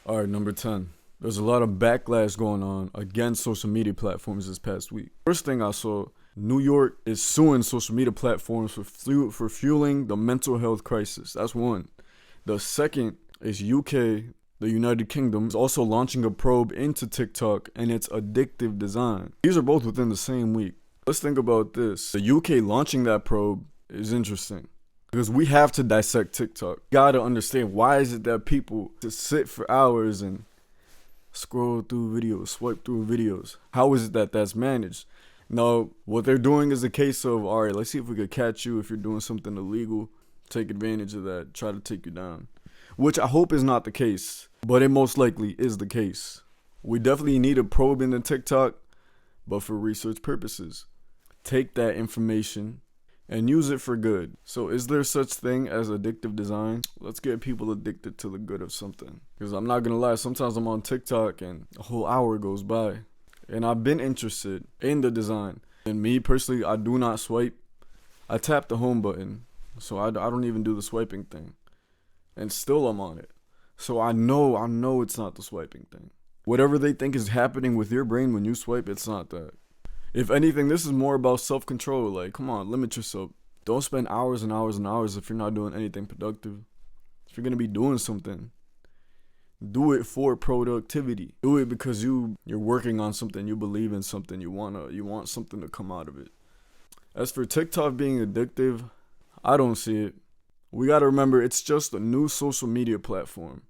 All right, number 10. There's a lot of backlash going on against social media platforms this past week. First thing I saw, New York is suing social media platforms for fueling the mental health crisis. That's one. The second is UK, the United Kingdom, is also launching a probe into TikTok and its addictive design. These are both within the same week. Let's think about this. The UK launching that probe is interesting, because we have to dissect TikTok. Gotta understand, why is it that people just sit for hours and scroll through videos, swipe through videos? How is it that that's managed? Now, what they're doing is a case of, all right, let's see if we could catch you if you're doing something illegal, take advantage of that, try to take you down. Which I hope is not the case, but it most likely is the case. We definitely need a probe into TikTok, but for research purposes. Take that information and use it for good. So is there such thing as addictive design? Let's get people addicted to the good of something. Because I'm not gonna lie, sometimes I'm on TikTok and a whole hour goes by and I've been interested in the design. And me personally, I do not swipe. I tap the home button, so I don't even do the swiping thing. And still I'm on it. So I know it's not the swiping thing. Whatever they think is happening with your brain when you swipe, it's not that. If anything, this is more about self-control. Like, come on, limit yourself. Don't spend hours and hours and hours if you're not doing anything productive. If you're gonna be doing something, do it for productivity. Do it because you're working on something, you believe in something, you want something to come out of it. As for TikTok being addictive, I don't see it. We gotta remember, it's just a new social media platform.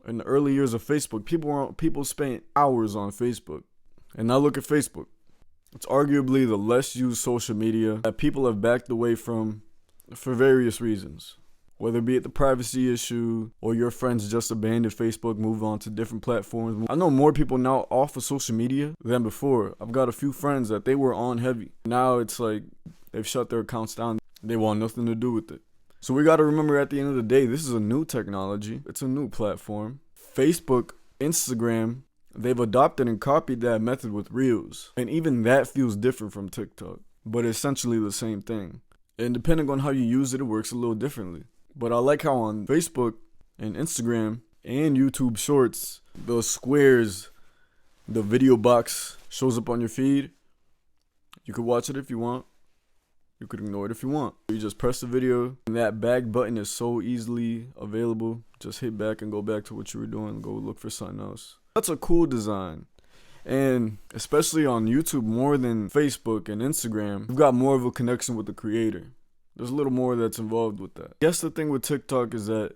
In the early years of Facebook, people spent hours on Facebook. And now look at Facebook. It's arguably the less used social media that people have backed away from for various reasons. Whether it be it the privacy issue or your friends just abandoned Facebook, move on to different platforms. I know more people now off of social media than before. I've got a few friends that they were on heavy. Now it's like they've shut their accounts down. They want nothing to do with it. So we got to remember, at the end of the day, this is a new technology. It's a new platform. Facebook, Instagram, they've adopted and copied that method with Reels. And even that feels different from TikTok, but essentially the same thing. And depending on how you use it, it works a little differently. But I like how on Facebook and Instagram and YouTube Shorts, those squares, the video box shows up on your feed. You could watch it if you want. You could ignore it if you want. You just press the video, and that back button is so easily available. Just hit back and go back to what you were doing. Go look for something else. That's a cool design. And especially on YouTube, more than Facebook and Instagram, you've got more of a connection with the creator. There's a little more that's involved with that. I guess the thing with TikTok is that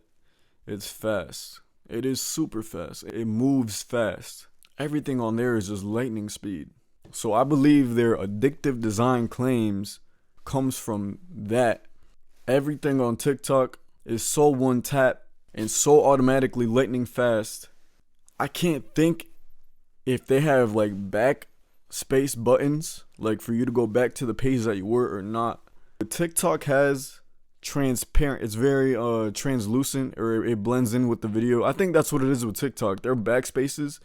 it's fast. It is super fast. It moves fast. Everything on there is just lightning speed. So I believe their addictive design claims comes from that. Everything on TikTok is so one tap and so automatically lightning fast. I can't think if they have like backspace buttons, like for you to go back to the page that you were or not. But TikTok has transparent, it's very translucent, or it blends in with the video. I think that's what it is with TikTok. Their backspaces,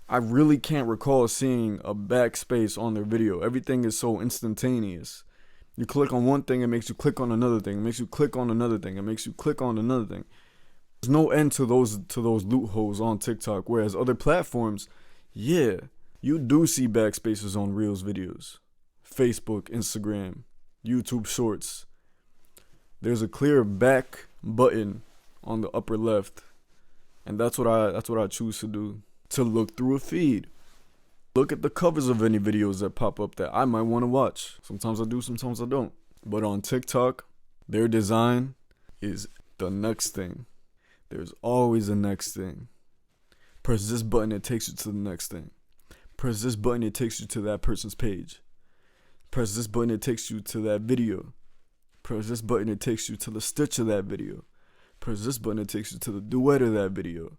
I really can't recall seeing a backspace on their video. Everything is so instantaneous. You click on one thing, it makes you click on another thing. It makes you click on another thing. It makes you click on another thing. There's no end to those loopholes on TikTok. Whereas other platforms, yeah, you do see backspaces on Reels videos, Facebook, Instagram, YouTube Shorts. There's a clear back button on the upper left, and that's what I choose to do, to look through a feed. Look at the covers of any videos that pop up that I might want to watch. Sometimes I do, sometimes I don't. But on TikTok, their design is the next thing. There's always a next thing. Press this button, it takes you to the next thing. Press this button, it takes you to that person's page. Press this button, it takes you to that video. Press this button, it takes you to the stitch of that video. Press this button, it takes you to the duet of that video.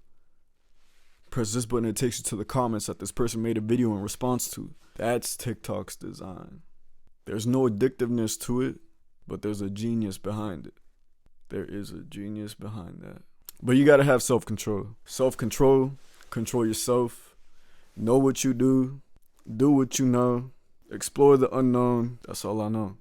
Press this button, it takes you to the comments that this person made a video in response to. That's TikTok's design. There's no addictiveness to it, but there's a genius behind it. There is a genius behind that. But you gotta have self-control. Self-control, control yourself, know what you do what you know, explore the unknown. That's all I know.